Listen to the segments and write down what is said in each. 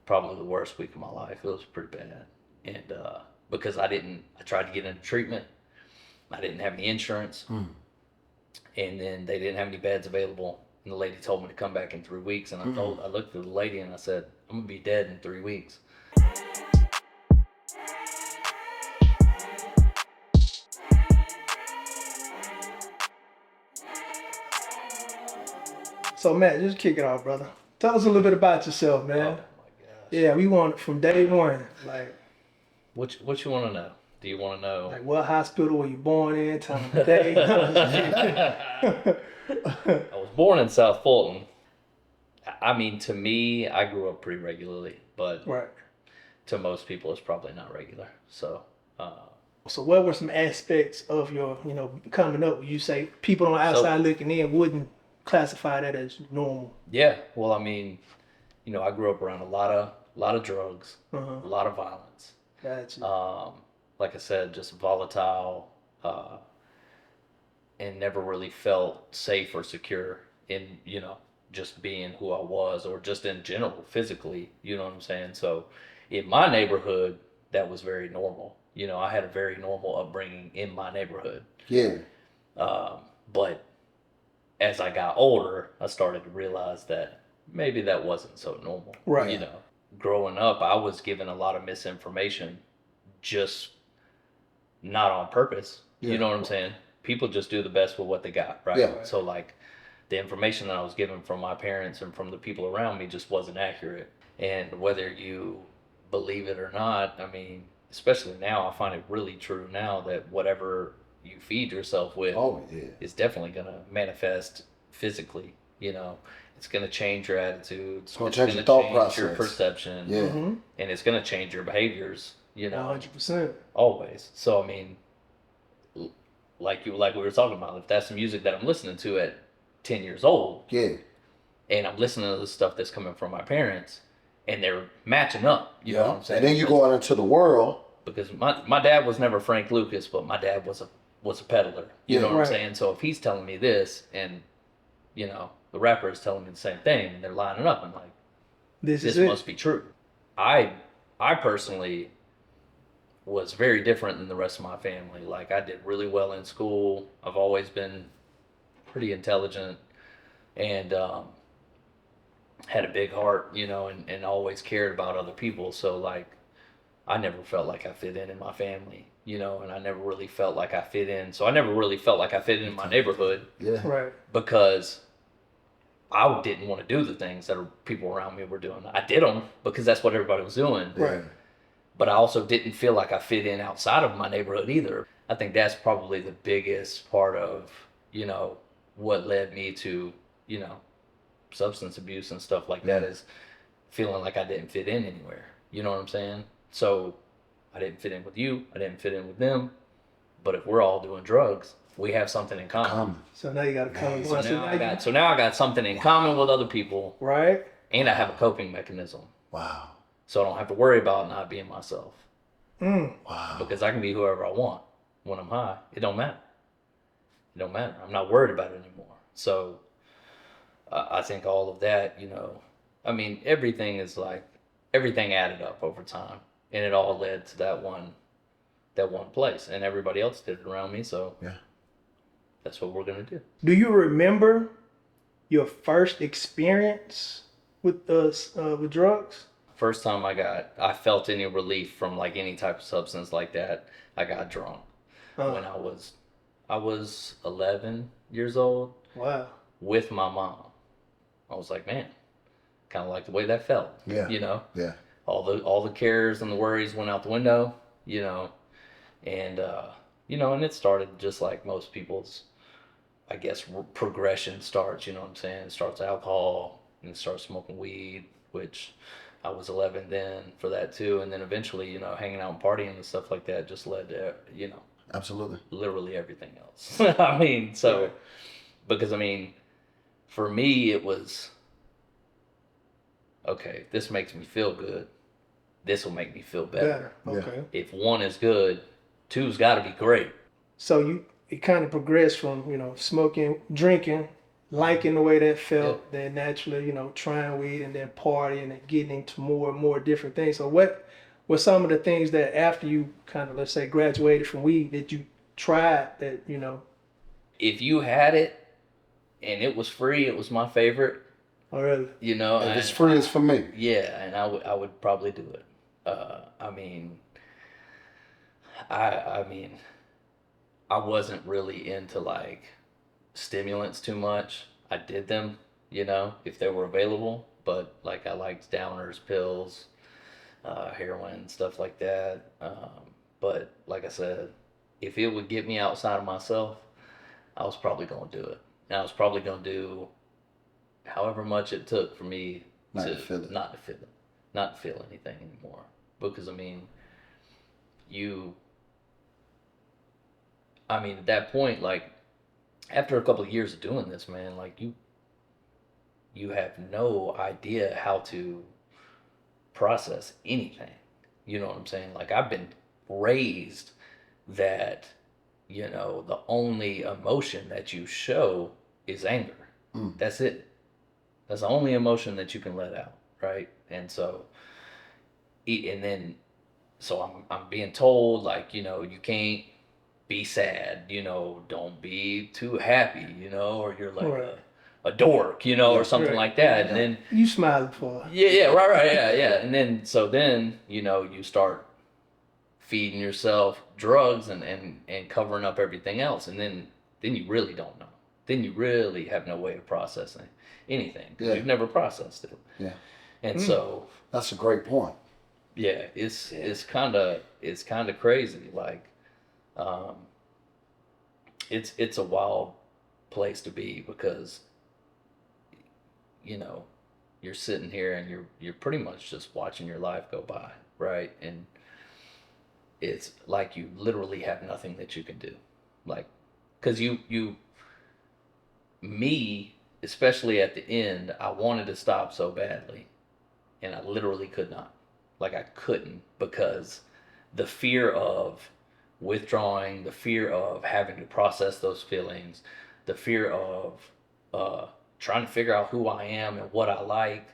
probably the worst week of my life. It was pretty bad. And because I tried to get into treatment. I didn't have any insurance. And then they didn't have any beds available. And the lady told me to come back in 3 weeks. And I looked at the lady and I said, I'm gonna be dead in 3 weeks. So Matt, just kick it off, brother. Tell us a little bit about yourself, man. Oh my gosh. Yeah, we want from day one. Like, what you want to know? Do you want to know? Like, what hospital were you born in? Time of day. I was born in South Fulton. I mean, to me, I grew up pretty regularly, but Right. to most people, it's probably not regular. So. So what were some aspects of your, coming up? You say people on the outside looking in wouldn't classify that as normal. Yeah. Well, I mean, I grew up around a lot of drugs, a lot of violence. Gotcha. Like I said, just volatile, and never really felt safe or secure in, just being who I was or just in general, physically, you know what I'm saying? So in my neighborhood, that was very normal. I had a very normal upbringing in my neighborhood. Yeah. But as I got older, I started to realize that maybe that wasn't so normal. Right. Growing up, I was given a lot of misinformation, just not on purpose. Yeah. You know what I'm saying? People just do the best with what they got, right? Yeah. So like the information that I was given from my parents and from the people around me just wasn't accurate. And whether you believe it or not, I mean, especially now, I find it really true now that whatever you feed yourself with is definitely going to manifest physically. It's going to change your attitudes. It's going to change your thought process, your perception. Yeah. And it's going to change your behaviors, 100%. always. So, I mean, like we were talking about, if that's the music that I'm listening to at 10 years old, yeah, and I'm listening to the stuff that's coming from my parents, and they're matching up, you know what I'm saying? And then you go out into the world. Because my dad was never Frank Lucas, but my dad was a peddler. You know what I'm saying? So if he's telling me this, and the rapper is telling me the same thing, and they're lining up, I'm like, this must be true. I personally was very different than the rest of my family. Like, I did really well in school. I've always been pretty intelligent, and had a big heart, and always cared about other people. So like, I never felt like I fit in my family, and I never really felt like I fit in. So I never really felt like I fit in my neighborhood. Yeah. Right. Because I didn't want to do the things that people around me were doing. I did them because that's what everybody was doing. Right. But I also didn't feel like I fit in outside of my neighborhood either. I think that's probably the biggest part of, what led me to, substance abuse and stuff like that, is feeling like I didn't fit in anywhere. You know what I'm saying? So I didn't fit in with you. I didn't fit in with them. But if we're all doing drugs, we have something in common. So now you got to come. So now I got something in common with other people. Right. And I have a coping mechanism. Wow. So I don't have to worry about not being myself. Wow. Because I can be whoever I want when I'm high. It don't matter. It don't matter. I'm not worried about it anymore. So I think all of that, I mean, everything added up over time. And it all led to that one place. And everybody else did it around me. So that's what we're going to do. Do you remember your first experience with with drugs? First time I felt any relief from like any type of substance like that, I got drunk when I was 11 years old. Wow. With my mom. I was like, man, kind of like the way that felt. Yeah. Yeah. All the cares and the worries went out the window, and and it started just like most people's, I guess, progression starts. You know what I'm saying? It starts alcohol, and it starts smoking weed, which I was 11 then for that too, and then eventually, hanging out and partying and stuff like that just led to, Absolutely. literally everything else. I mean, because for me it was, okay, this makes me feel good. This will make me feel better. Okay. If one is good, two's got to be great. So it kind of progressed from, smoking, drinking, liking the way that felt, then naturally, trying weed and then partying and getting into more and more different things. So what were some of the things that after you kind of, let's say, graduated from weed that you tried that, If you had it and it was free, it was my favorite. Oh, really? If it's free, it's for me. Yeah, and I would probably do it. I mean, I wasn't really into like stimulants too much. I did them, if they were available, but like I liked downers, pills, heroin, stuff like that. But like I said, if it would get me outside of myself, I was probably gonna do it. And I was probably gonna do however much it took for me Not to feel it. Not to feel anything anymore. Because at that point, like after a couple of years of doing this, man, like you have no idea how to process anything. You know what I'm saying? Like I've been raised that, the only emotion that you show is anger. That's it. That's the only emotion that you can let out, right? And so, I'm being told like, you can't be sad, don't be too happy, or you're like Right. a dork, or something Right. like that. And then You smiling for yeah, right, yeah. And then you start feeding yourself drugs and covering up everything else, and then you really don't know. Then you really have no way of processing anything because you've never processed it. Yeah. And so that's a great point. Yeah, it's kind of crazy. Like, it's a wild place to be because, you're sitting here and you're pretty much just watching your life go by, right? And it's like you literally have nothing that you can do, like, because me, especially at the end, I wanted to stop so badly, and I literally could not. Like I couldn't because the fear of withdrawing, the fear of having to process those feelings, the fear of trying to figure out who I am and what I like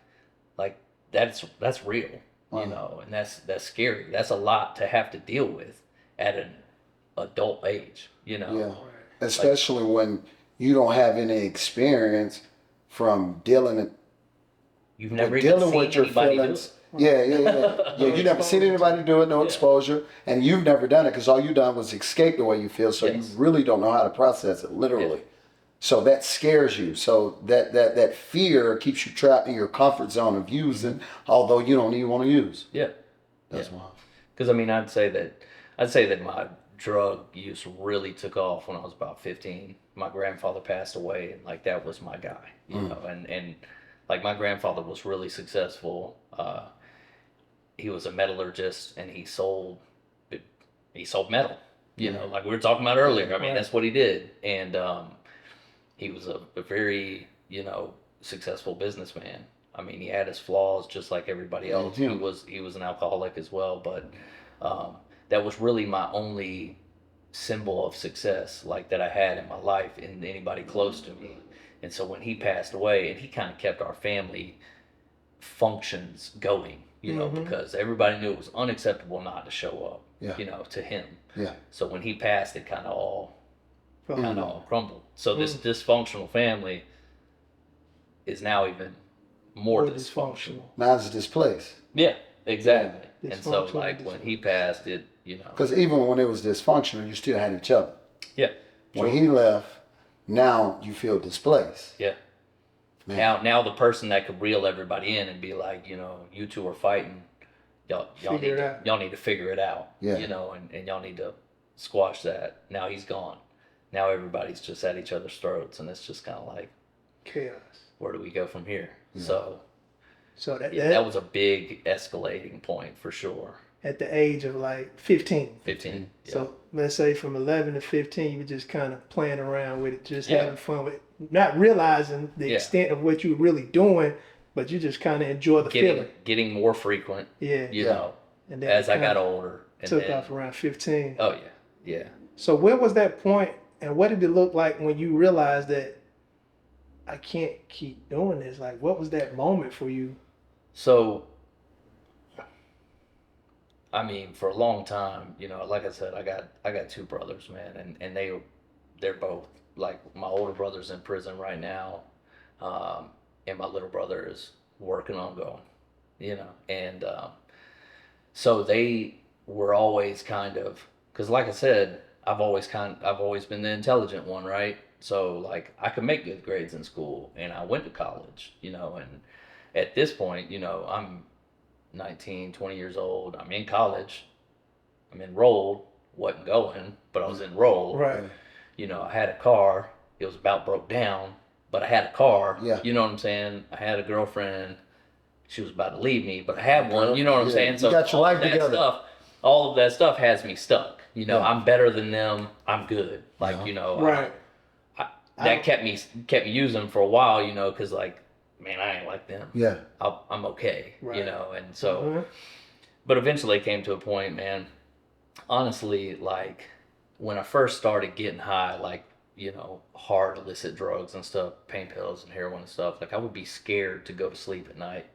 that's real, and that's scary. That's a lot to have to deal with at an adult age, Yeah, especially when you don't have any experience from dealing You've never even seen with your anybody feelings. do it. Yeah. You never seen anybody do it, no exposure, and you've never done it because all you done was escape the way you feel. So you really don't know how to process it, literally. Yeah. So that scares you. So that fear keeps you trapped in your comfort zone of using, although you don't even want to use. Yeah, that's why. Because I'd say that my drug use really took off when I was about 15. My grandfather passed away, and like that was my guy, you know, and like my grandfather was really successful. He was a metallurgist and he sold metal, like we were talking about earlier. I mean, that's what he did. And he was a very, successful businessman. I mean, he had his flaws just like everybody else. He was an alcoholic as well, but that was really my only symbol of success like that I had in my life and anybody close to me. And so when he passed away, and he kind of kept our family functions going, because everybody knew it was unacceptable not to show up, to him. Yeah. So when he passed, it kind of all crumbled. So this dysfunctional family is now even more dysfunctional. Now it's displaced. Yeah, exactly. Yeah. And so like when he passed, it, because even when it was dysfunctional, you still had each other. Yeah. When he left, now you feel displaced. Yeah. Man. Now the person that could reel everybody in and be like, you two are fighting, y'all need to figure it out. Yeah. And y'all need to squash that. Now he's gone. Now everybody's just at each other's throats, and it's just kind of like chaos. Where do we go from here? Yeah. So that was a big escalating point for sure. At the age of like 15. 15. Yeah. So let's say from 11 to 15, you were just kind of playing around with it, just having fun with it, not realizing the extent of what you were really doing, but you just kind of enjoy the feeling. Getting more frequent. Yeah. And then as I got older. And took off around 15. Oh, yeah. So where was that point, and what did it look like when you realized that I can't keep doing this. Like, what was that moment for you? So, I mean, for a long time, like I said, I got two brothers, man, and they're both like my older brother's in prison right now, and my little brother is working on going, and so they were always kind of, because like I said, I've always been the intelligent one, right? So like I could make good grades in school, and I went to college, and at this point, I'm 19, 20 years old. I'm in college. I'm enrolled. Wasn't going, but I was enrolled. Right. I had a car. It was about broke down, but I had a car. Yeah. You know what I'm saying? I had a girlfriend. She was about to leave me, but I had one. You know what I'm saying? So you got your life together. All of that stuff has me stuck. Yeah. I'm better than them. I'm good. Like, Right. That kept me using for a while, because like, man, I ain't like them. Yeah. I'm okay, Right. and so, but eventually it came to a point, man, honestly, like when I first started getting high, like, hard illicit drugs and stuff, pain pills and heroin and stuff, like I would be scared to go to sleep at night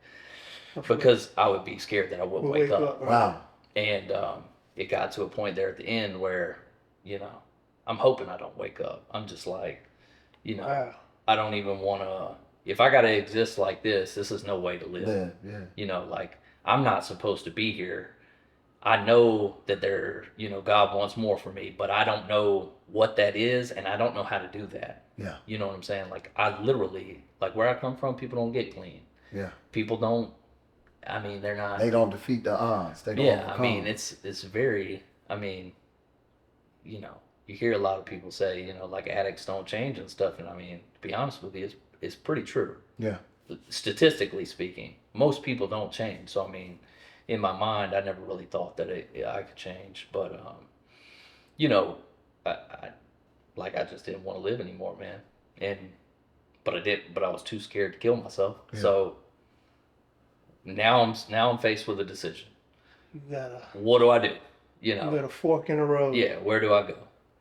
because I would be scared that I wouldn't wake up. Right. Wow. And it got to a point there at the end where, I'm hoping I don't wake up. I'm just like, Wow. I don't even want to, if I got to exist like this is no way to live. Yeah. Like I'm not supposed to be here. I know that God wants more for me, but I don't know what that is. And I don't know how to do that. Yeah. You know what I'm saying? Like I literally, like where I come from, people don't get clean. Yeah. People don't, I mean, they're not. They don't defeat the odds. They don't overcome. I mean, it's very, I mean, you hear a lot of people say, like addicts don't change and stuff. And I mean, to be honest with you, it's pretty true. Yeah. Statistically speaking, most people don't change. So, I mean, in my mind, I never really thought that I could change. But, I just didn't want to live anymore, man. But I was too scared to kill myself. Yeah. So now I'm faced with a decision. What do I do? You got a fork in the road. Yeah, where do I go?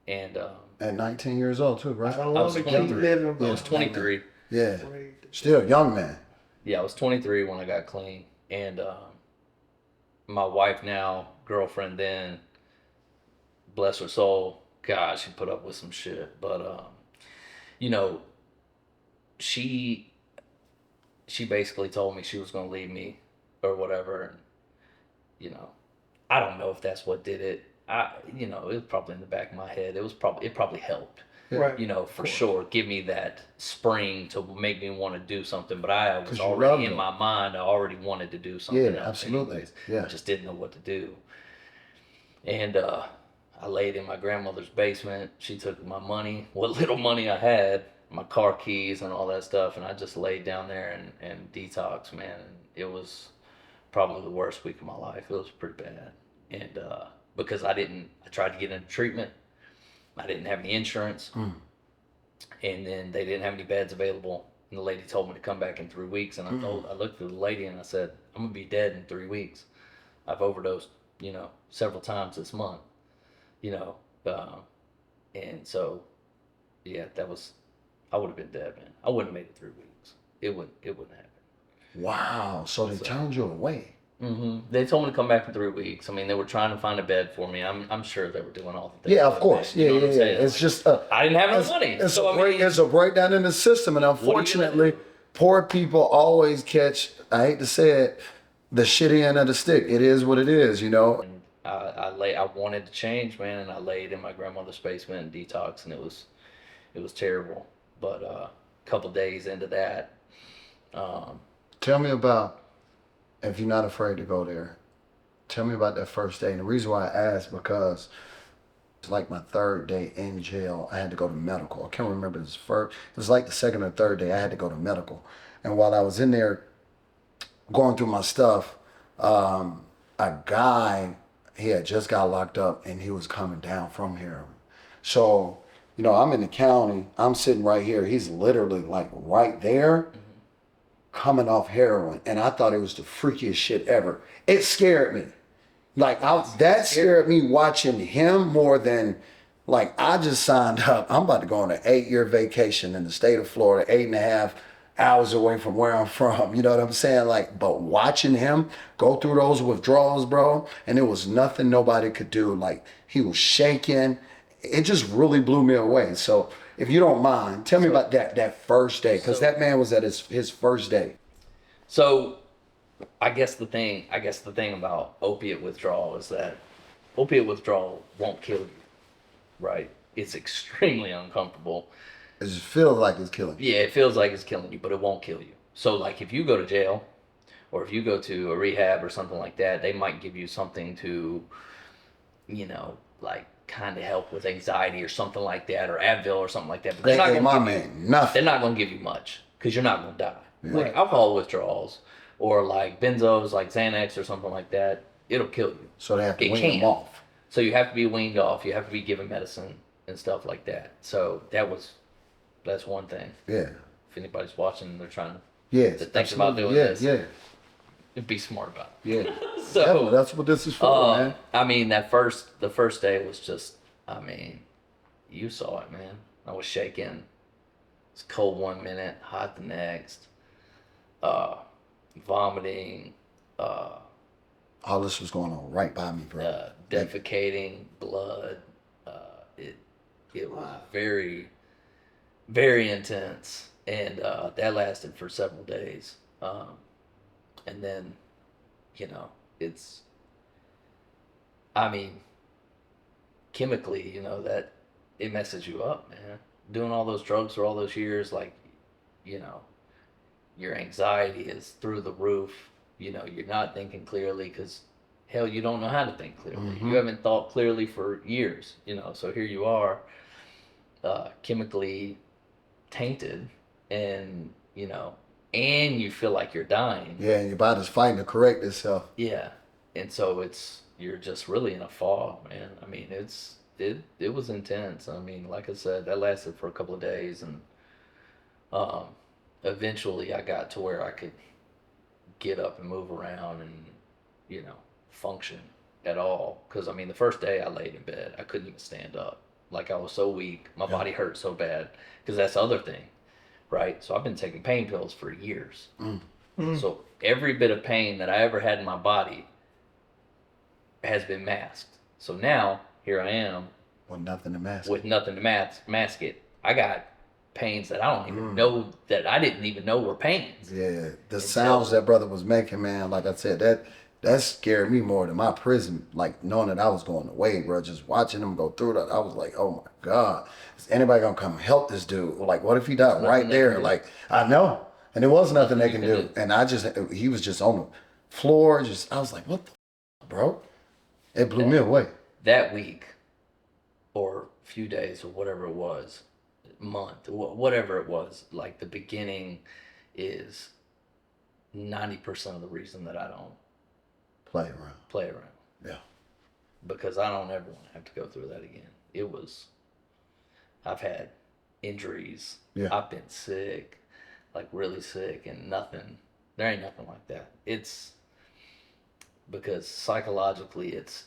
And at 19 years old too, right? I don't want to keep living. I was 23. Yeah, still young man. Yeah, I was 23 when I got clean, and my wife now, girlfriend then, bless her soul. God, she put up with some shit, but she basically told me she was gonna leave me or whatever, and I don't know if that's what did it. It was probably in the back of my head. It probably helped. Right. For sure, give me that spring to make me want to do something. But I was already in my mind. I already wanted to do something. Yeah, absolutely. Anyways. Yeah. I just didn't know what to do. And I laid in my grandmother's basement. She took my money, what little money I had, my car keys and all that stuff, and I just laid down there and detox, man. And it was probably the worst week of my life. It was pretty bad. And because I tried to get into treatment. I didn't have any insurance. And then they didn't have any beds available. And the lady told me to come back in 3 weeks. And I looked at the lady and I said, I'm going to be dead in 3 weeks. I've overdosed, several times this month, and so, yeah, I would have been dead, man. I wouldn't have made it 3 weeks. It wouldn't happen. Wow. So they turned you away. Mm-hmm. They told me to come back in 3 weeks. I mean, they were trying to find a bed for me. I'm sure they were doing all the things. Yeah, of course. Yeah. It's just I didn't have enough money. It's a breakdown in the system, and unfortunately, poor people always catch. I hate to say it, the shitty end of the stick. It is what it is, And I wanted to change, man, and I laid in my grandmother's basement and detox, and it was terrible. But a couple days into that, tell me about. If you're not afraid to go there, tell me about that first day. And the reason why I asked, because it's like my third day in jail. I had to go to medical. I can't remember this first. It was like the second or third day I had to go to medical. And while I was in there going through my stuff, a guy, he had just got locked up and he was coming down from heroin. So, I'm in the county. I'm sitting right here. He's literally like right there. Coming off heroin, and I thought it was the freakiest shit ever. It scared me. That scared me watching him more than Like, I just signed up. I'm about to go on an 8-year vacation in the state of Florida, 8.5 hours away from where I'm from. You know what I'm saying? Like, but watching him go through those withdrawals, bro, and there was nothing nobody could do. Like, he was shaking. It just really blew me away. So, if you don't mind, tell me about that first day, because that man was at his first day. So I guess the thing about opiate withdrawal is that opiate withdrawal won't kill you, right? It's extremely uncomfortable. It just feels like it's killing you. Yeah, it feels like it's killing you, but it won't kill you. So like if you go to jail or if you go to a rehab or something like that, they might give you something to, like kind of help with anxiety or something like that, or Advil or something like that. But They they're ain't not my going to give you man, nothing. they're not going to give you much because you're not going to die. Yeah. Like alcohol withdrawals or like benzos, like Xanax or something like that, it'll kill you. So they have to It wean can. him off. So you have to be weaned off. You have to be given medicine and stuff like that. So that's one thing. Yeah. If anybody's watching and they're trying Yes. to think about doing yeah, this, Yeah. be smart about it. Yeah. So that's what this is for, man. I mean, the first day was just, I mean, you saw it, man. I was shaking. It's cold 1 minute, hot the next. Vomiting. All this was going on right by me, bro. Defecating, blood. It was very, very intense, and that lasted for several days. And then, it's, I mean, chemically, that it messes you up, man. Doing all those drugs for all those years, like, your anxiety is through the roof. You're not thinking clearly because, hell, you don't know how to think clearly. Mm-hmm. You haven't thought clearly for years, so here you are, chemically tainted, and, and you feel like you're dying. Yeah, and your body's fighting to correct itself. Yeah. And so you're just really in a fog, man. I mean, it was intense. I mean, like I said, that lasted for a couple of days, and eventually I got to where I could get up and move around and, function at all. Because, I mean, the first day I laid in bed, I couldn't even stand up. Like, I was so weak. My body hurt so bad. Because that's the other thing, right? So I've been taking pain pills for years. So every bit of pain that I ever had in my body has been masked. So now, here I am. With nothing to mask. With nothing to mask it. I got pains that I don't even know, that I didn't even know were pains. Yeah, the sounds that brother was making, man, like I said, that scared me more than my prison, like knowing that I was going away, bro. Just watching him go through that, I was like, oh my God, is anybody gonna come help this dude? Like, what if he died right there? Like, I know. And there was nothing they can do. And he was just on the floor, I was like, what the bro? It blew me away. That week, or few days, or whatever it was, month, whatever it was, like the beginning is 90% of the reason that I don't Play around. Yeah. Because I don't ever want to have to go through that again. I've had injuries. Yeah. I've been sick, like really sick, and there ain't nothing like that. It's because psychologically it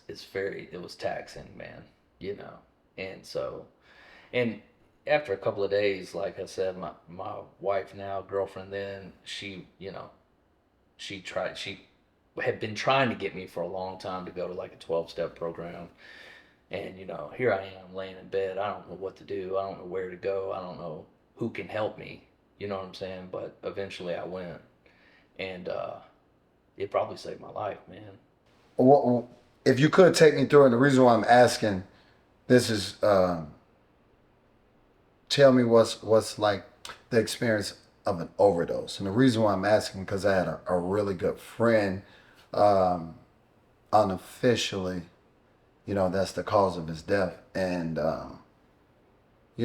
was taxing, man, and so, and after a couple of days, like I said, my wife now, girlfriend then, she had been trying to get me for a long time to go to like a 12-step program. And, here I am laying in bed. I don't know what to do. I don't know where to go. I don't know who can help me. You know what I'm saying? But eventually I went. And it probably saved my life, man. Well, if you could take me through it, the reason why I'm asking this is, tell me what's like the experience of an overdose. And the reason why I'm asking, because I had a really good friend, unofficially, that's the cause of his death. And, I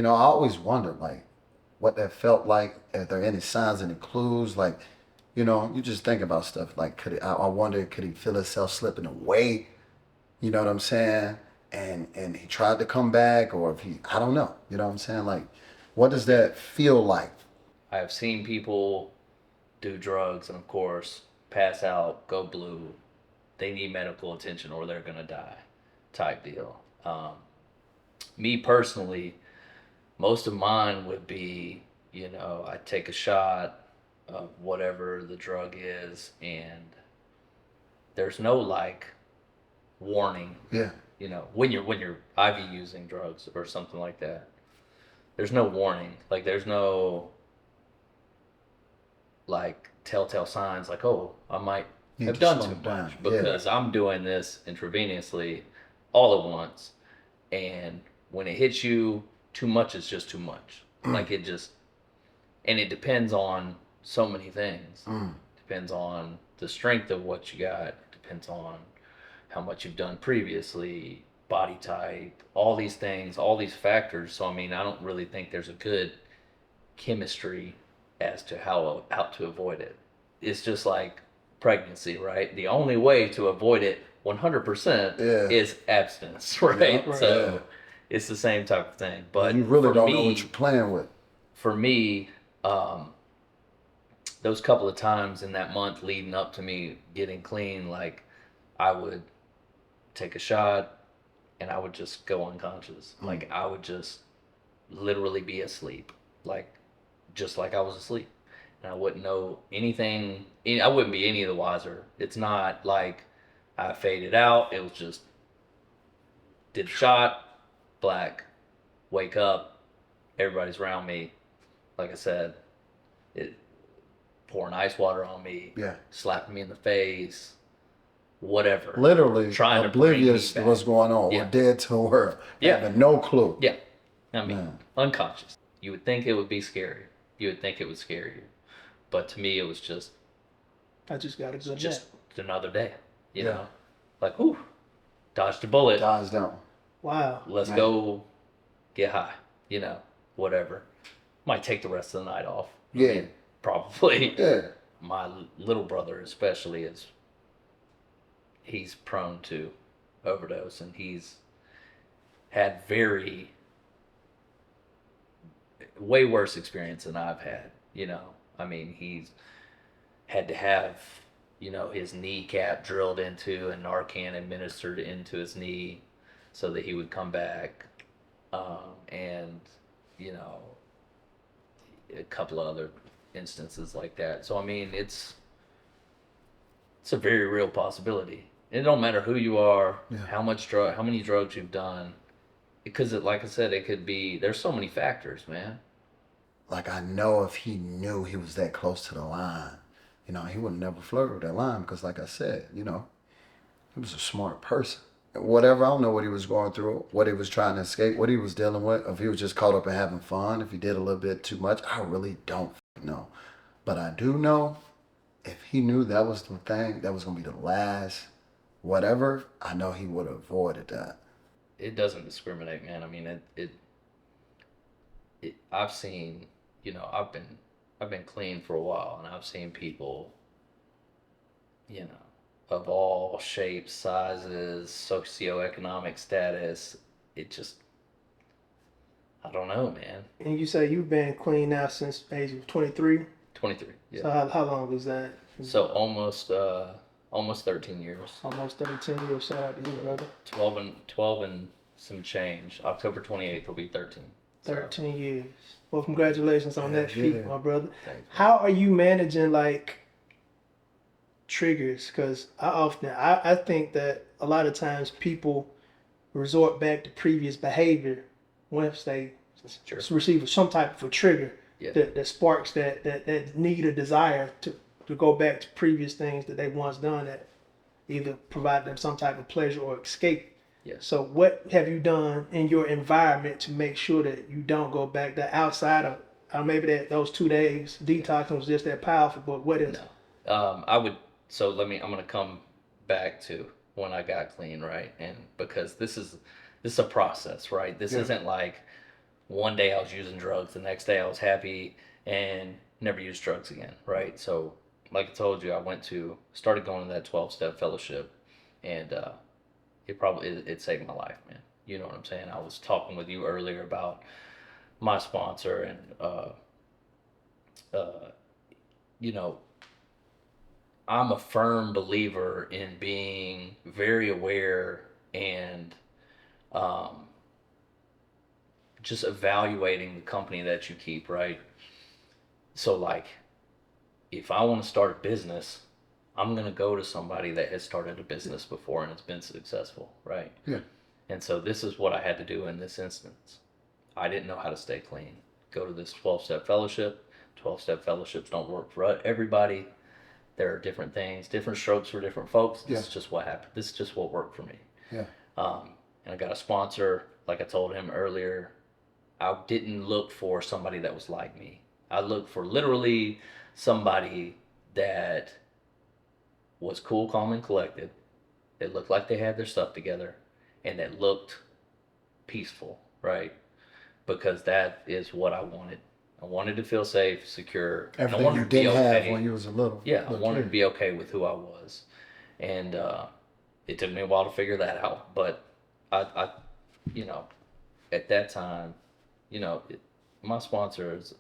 always wondered, like, what that felt like. If there any signs, any clues, like, you just think about stuff. Like, I wonder, could he feel himself slipping away? You know what I'm saying? And he tried to come back, or if I don't know. You know what I'm saying? Like, what does that feel like? I have seen people do drugs and, of course, pass out, go blue. They need medical attention or they're going to die type deal. Me personally, most of mine would be, I take a shot of whatever the drug is, and there's no like warning. Yeah. When you're IV using drugs or something like that, there's no warning. Like there's no like telltale signs like, oh, I might Need have to done slow too it down. much because I'm doing this intravenously all at once. And when it hits you, too much is just too much. Like it just, and it depends on so many things. Depends on the strength of what you got. Depends on how much you've done previously, body type, all these things, all these factors. So I mean, I don't really think there's a good chemistry as to how to avoid it. It's just like pregnancy, right? The only way to avoid it 100% Yeah. is abstinence, right? Right. So it's the same type of thing. But You really for don't me, know what you're playing with. For me, those couple of times in that month leading up to me getting clean, like I would take a shot and I would just go unconscious. Like I would just literally be asleep, like just like I was asleep, and I wouldn't know anything. I wouldn't be any of the wiser. It's not like I faded out. It was just did the shot, black, wake up, everybody's around me. Like I said, it pouring ice water on me, Yeah. slapping me in the face, whatever. Literally trying to oblivious bring to me what's back. going on, Yeah. or dead to the world. Yeah. Having no clue. Yeah. I mean, Man. unconscious. You would think it would be scary. You would think it would scare you. But to me, it was just I just got a good just nap. another day. You Yeah. know, like, whew, dodged a bullet. Dies down. Wow. Let's Man. go get high. Whatever. Might take the rest of the night off. Yeah. Probably. Yeah. My little brother, especially, he's prone to overdose, and he's had way worse experience than I've had. I mean, he's had to have, his kneecap drilled into and Narcan administered into his knee so that he would come back. And, a couple of other instances like that. So, I mean, it's a very real possibility. It don't matter who you are, Yeah. how many drugs you've done, because like I said, it could be. There's so many factors, man. Like, I know if he knew he was that close to the line, he would never flirt with that line because, like I said, he was a smart person. Whatever, I don't know what he was going through, what he was trying to escape, what he was dealing with, if he was just caught up in having fun, if he did a little bit too much, I really don't know. But I do know if he knew that was the thing, that was going to be the last whatever, I know he would have avoided that. It doesn't discriminate, man. I mean, I've seen, I've been clean for a while, and I've seen people, of all shapes, sizes, socioeconomic status. It just, I don't know, man. And you say you've been clean now since the age of 23. 23. Yeah. So how long was that? So almost 13 years. Almost 13 years. Shout out to you, brother. 12 and some change. October 28th will be 13. 13 years. Well, congratulations on that feat, yeah. my brother. Thanks. How are you managing like triggers? Because I think that a lot of times people resort back to previous behavior once they Sure. receive some type of a trigger Yeah. that sparks that need or desire to go back to previous things that they once done that either provide them some type of pleasure or escape. Yes. So what have you done in your environment to make sure that you don't go back that outside of maybe those 2 days detoxing was just that powerful, but what is No. I would. So I'm going to come back to when I got clean, right? And because this is a process, right? This isn't like one day I was using drugs, the next day I was happy and never used drugs again, right? So like I told you, I started going to that 12-step fellowship, and it saved my life, man. You know what I'm saying? I was talking with you earlier about my sponsor, and I'm a firm believer in being very aware and just evaluating the company that you keep, right? So like, if I want to start a business, I'm going to go to somebody that has started a business before and it's been successful, right? Yeah. And so this is what I had to do in this instance. I didn't know how to stay clean. Go to this 12-step fellowship. 12-step fellowships don't work for everybody. There are different things, different strokes for different folks. This is just what happened. This is just what worked for me. Yeah. And I got a sponsor, like I told him earlier. I didn't look for somebody that was like me. I looked for literally somebody that was cool, calm, and collected. That looked like they had their stuff together, and that looked peaceful, right? Because that is what I wanted. I wanted to feel safe, secure. Everything I wanted you to be didn't okay. have when you was a little. Yeah, I little wanted kid. to be okay with who I was, and it took me a while to figure that out. But I you know, at that time, my sponsor is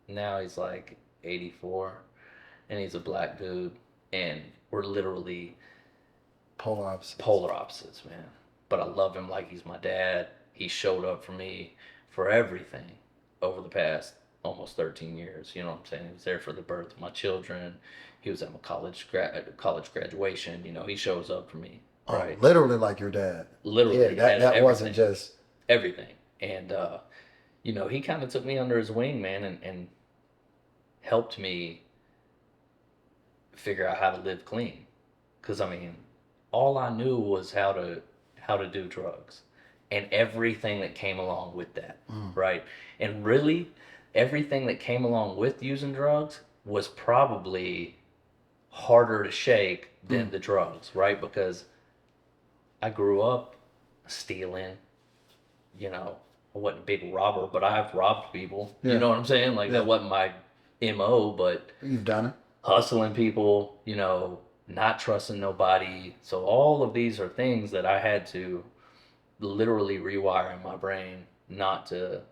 now he's like 84, and he's a black dude, and we're literally Polar opposites. polar opposites, man. But I love him like he's my dad. He showed up for me for everything over the past almost 13 years. You know what I'm saying? He was there for the birth of my children. He was at my college graduation. He shows up for me, right? Literally like your dad. Literally, Yeah, that wasn't just everything. And he kind of took me under his wing, man, and helped me figure out how to live clean. Because I mean, all I knew was how to do drugs, and everything that came along with that, right? And really, everything that came along with using drugs was probably harder to shake than the drugs, right? Because I grew up stealing, I wasn't a big robber, but I've robbed people. Yeah. You know what I'm saying? Like that wasn't my MO, but you've done it. hustling people, not trusting nobody. So all of these are things that I had to literally rewire in my brain not to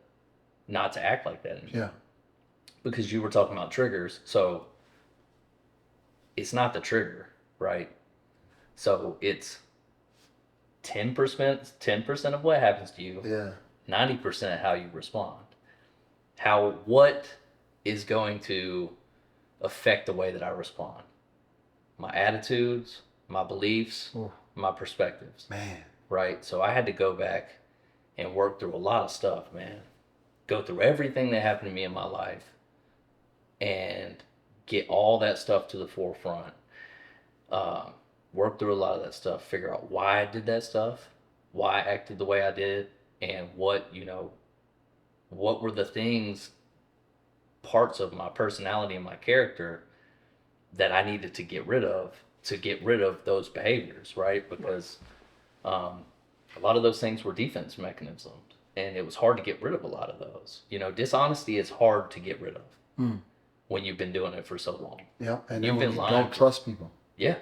act like that anymore. Yeah. Because you were talking about triggers. So it's not the trigger, right? So it's 10% of what happens to you. Yeah. 90% how you respond. What is going to affect the way that I respond? My attitudes, my beliefs, my perspectives. Man. Right? So I had to go back and work through a lot of stuff, man. Go through everything that happened to me in my life and get all that stuff to the forefront. Work through a lot of that stuff, figure out why I did that stuff, why I acted the way I did, and what were the things, parts of my personality and my character that I needed to get rid of those behaviors, right? Because a lot of those things were defense mechanisms, and it was hard to get rid of a lot of those. Dishonesty is hard to get rid of when you've been doing it for so long. Yeah, and You've then been you lying. don't trust people. Yeah.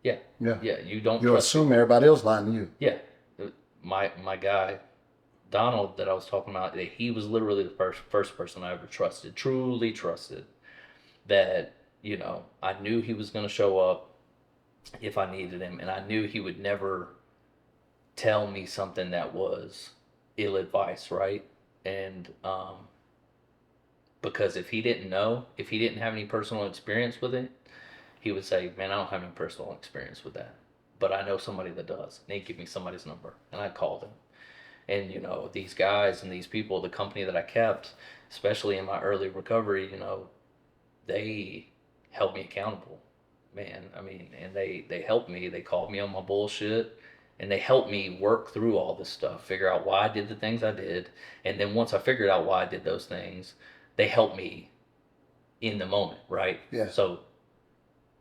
Yeah. You don't You trust assume everybody else lying to you. Yeah. My guy, Donald, that I was talking about, he was literally the first person I ever trusted, truly trusted, that, I knew he was going to show up if I needed him, and I knew he would never tell me something that was ill advice, right? And because if he didn't have any personal experience with it, he would say, man, I don't have any personal experience with that, but I know somebody that does. And he'd give me somebody's number, and I called him. And, these guys and these people, the company that I kept, especially in my early recovery, they held me accountable, man. I mean, and they helped me. They called me on my bullshit, and they helped me work through all this stuff, figure out why I did the things I did. And then once I figured out why I did those things, they helped me in the moment, right? Yeah. So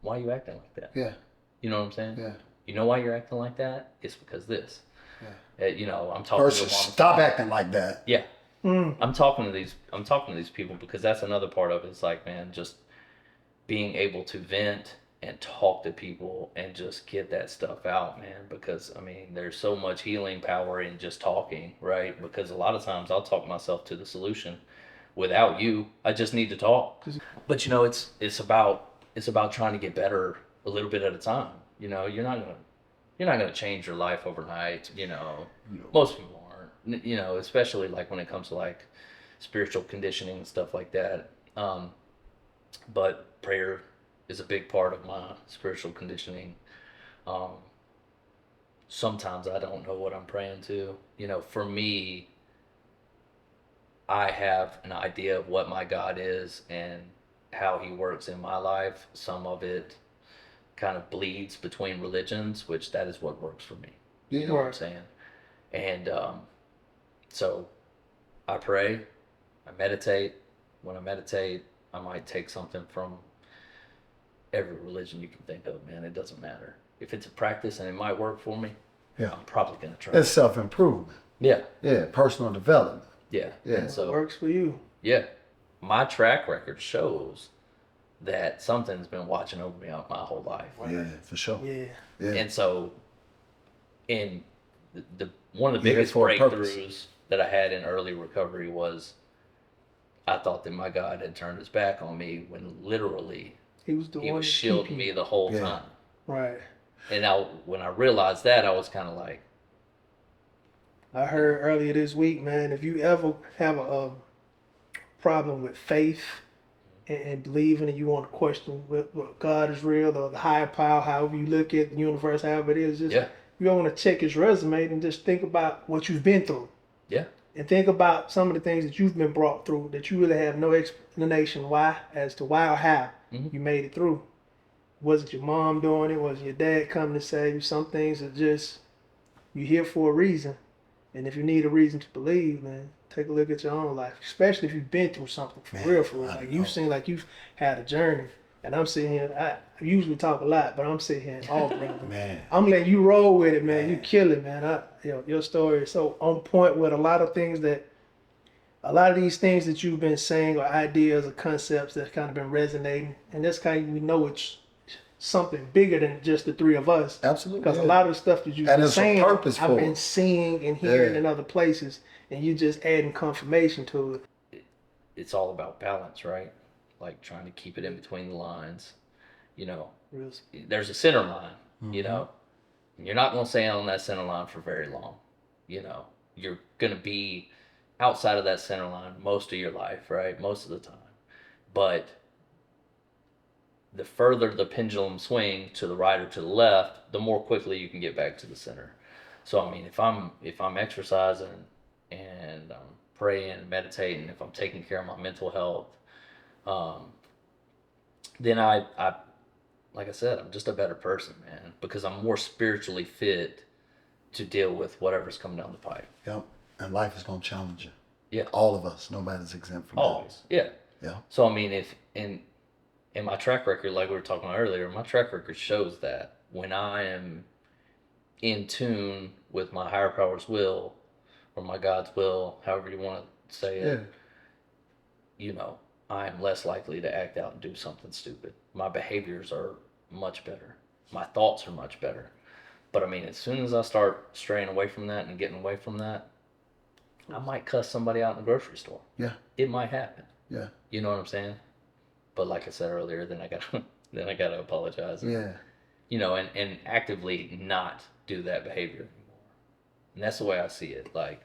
why are you acting like that? Yeah. You know what I'm saying? Yeah. You know why you're acting like that? It's because this. Yeah. I'm talking Versus stop acting like that. Yeah. I'm talking to these people because that's another part of it. It's like, man, just being able to vent and talk to people and just get that stuff out, man, because I mean, there's so much healing power in just talking, right? Because a lot of times I'll talk myself to the solution without you. I just need to talk. But it's about trying to get better a little bit at a time. You're not gonna change your life overnight. Most people aren't. you know, especially like when it comes to like spiritual conditioning and stuff like that. But prayer is a big part of my spiritual conditioning. Um, Sometimes I don't know what I'm praying to. You know, for me, I have an idea of what my God is and how he works in my life. Some of it kind of bleeds between religions, which that is what works for me. You know what I'm saying? And so I pray, I meditate. When I meditate, I might take something from every religion you can think of, man. It doesn't matter. If it's a practice and it might work for me, Yeah. I'm probably going to try It's it. self-improvement. Yeah. Yeah, personal development. Yeah. Yeah. And so, It works for you. yeah, my track record shows that something's been watching over me my whole life. Yeah, for sure. Yeah. Yeah. And so, in the one of the You're here biggest for a purpose. breakthroughs that I had in early recovery was I thought that my God had turned his back on me when literally He was the he one was to shielding keep me you. the whole Yeah. time. Right. And now, when I realized that, I was kind of like, I heard earlier this week, man, if you ever have a problem with faith and believing and you want to question what God is real or the higher power, however you look at the universe, however it is, just yeah, you don't want to check his resume and just think about what you've been through. yeah, And think about some of the things that you've been brought through that you really have no explanation why as to why or how you made it through. Was it your mom doing it? Was it your dad coming to save you? Some things are just, you're here for a reason. And if you need a reason to believe, man, take a look at your own life, especially if you've been through something for Man, real, for real. I Like know. you seem like you've had a journey. And I'm sitting here, I usually talk a lot, but I'm sitting here in awe, brother. Man. I'm letting you roll with it, man. You Man. kill it, man. Your story is so on point with a lot of these things that you've been saying or ideas or concepts that kind of been resonating. And that's kind of, we know it's something bigger than just the three of us. Absolutely. Because yeah. a lot of the stuff that you've And been it's a saying, purpose I've for been it. seeing and hearing Yeah. in other places, and you just adding confirmation to it. it's all about balance, right? Like trying to keep it in between the lines. You know, Real. there's a center line, you know, and you're not going to stay on that center line for very long. You know, you're going to be outside of that center line most of your life, right? Most of the time. But the further the pendulum swing to the right or to the left, the more quickly you can get back to the center. So I mean, if I'm exercising and I'm praying and meditating, if I'm taking care of my mental health, then I like I said, I'm just a better person, man, because I'm more spiritually fit to deal with whatever's coming down the pipe. Yep. And life is going to challenge you. Yeah. All of us. Nobody's exempt from Always. Yeah. that. Yeah. So I mean, if in my track record, like we were talking about earlier, my track record shows that when I am in tune with my higher power's will or my God's will, however you want to say it, you know, I am less likely to act out and do something stupid. My behaviors are much better. My thoughts are much better. But I mean, as soon as I start straying away from that and getting away from that, I might cuss somebody out in the grocery store. Yeah. It might happen. Yeah. You know what I'm saying? But like I said earlier, then I gotta apologize. Yeah. You know, and actively not do that behavior anymore. And that's the way I see it. Like,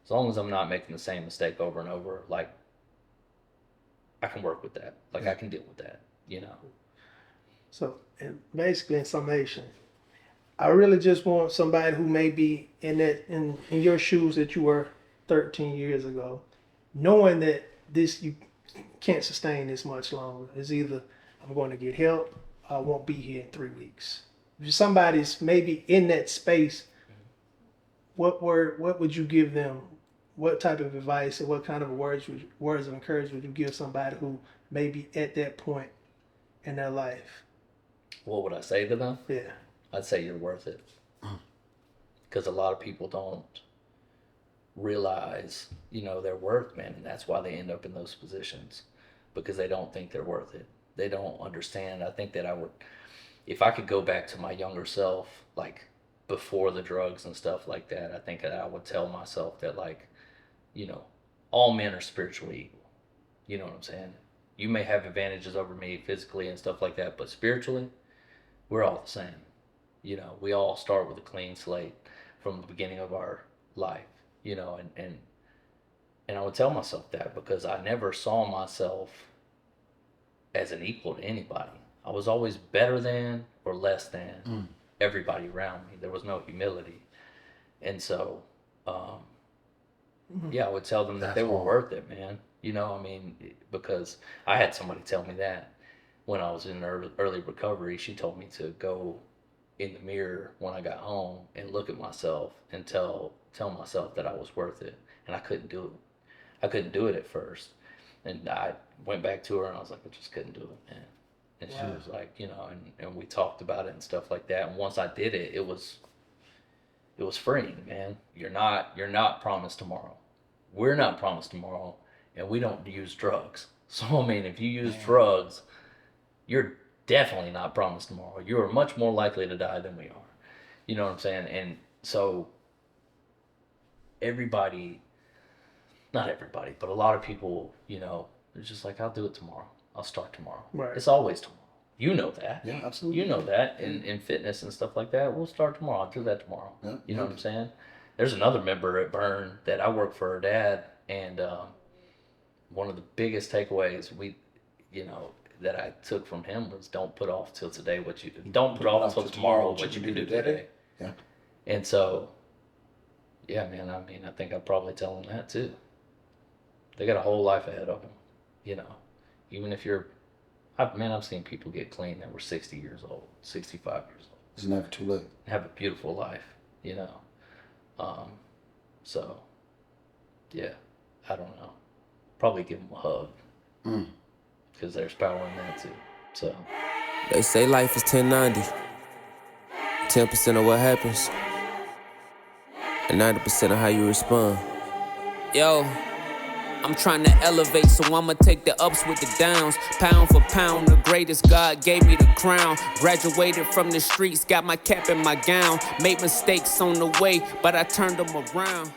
as long as I'm not making the same mistake over and over, like, I can work with that. Like, I can deal with that, you know? So, and basically, in summation, I really just want somebody who may be in your shoes that you were 13 years ago, knowing that you can't sustain this much longer. It's either I'm going to get help, or I won't be here in 3 weeks. If somebody's maybe in that space, what would you give them? What type of advice or what kind of words of encouragement would you give somebody who may be at that point in their life? What would I say to them? Yeah. I'd say you're worth it. Because a lot of people don't realize, you know, their worth, man. And that's why they end up in those positions. Because they don't think they're worth it. They don't understand. I think that if I could go back to my younger self, like before the drugs and stuff like that, I think that I would tell myself that, like, you know, all men are spiritually equal. You know what I'm saying? You may have advantages over me physically and stuff like that, but spiritually, we're all the same. You know, we all start with a clean slate from the beginning of our life. you know, and I would tell myself that because I never saw myself as an equal to anybody. I was always better than or less than everybody around me. There was no humility. And so, yeah, I would tell them that they were worth it, man. You know, I mean, because I had somebody tell me that when I was in early recovery. She told me to go in the mirror when I got home and look at myself and tell myself that I was worth it. And I couldn't do it. I couldn't do it at first. And I went back to her and I was like, I just couldn't do it, man. And she was like, you know, and we talked about it and stuff like that. And once I did it, it was freeing, man. You're not promised tomorrow. We're not promised tomorrow, and we don't use drugs. So I mean, if you use drugs, you're definitely not promised tomorrow. You are much more likely to die than we are. You know what I'm saying? And so everybody, not everybody, but a lot of people, you know, they're just like, I'll do it tomorrow. I'll start tomorrow. Right. It's always tomorrow. You know that. Yeah, absolutely. You know that in fitness and stuff like that. We'll start tomorrow. I'll do that tomorrow. Yeah, you know what I'm saying? There's another member at Burn that I work for her dad, and one of the biggest takeaways that I took from him was don't put off till today what you do. Don't put off till tomorrow what you can do today. Yeah. And so, yeah, man. I mean, I think I'd probably tell them that too. They got a whole life ahead of them. You know, even if you're. I've seen people get clean that were 60 years old, 65 years old. It's never too late. Have a beautiful life, you know. So, yeah, I don't know. Probably give them a hug. Because there's power in that too. So. They say life is 1090. 10% of what happens. And 90% of how you respond. Yo. I'm trying to elevate, so I'ma take the ups with the downs. Pound for pound, the greatest God gave me the crown. Graduated from the streets, got my cap and my gown. Made mistakes on the way, but I turned them around.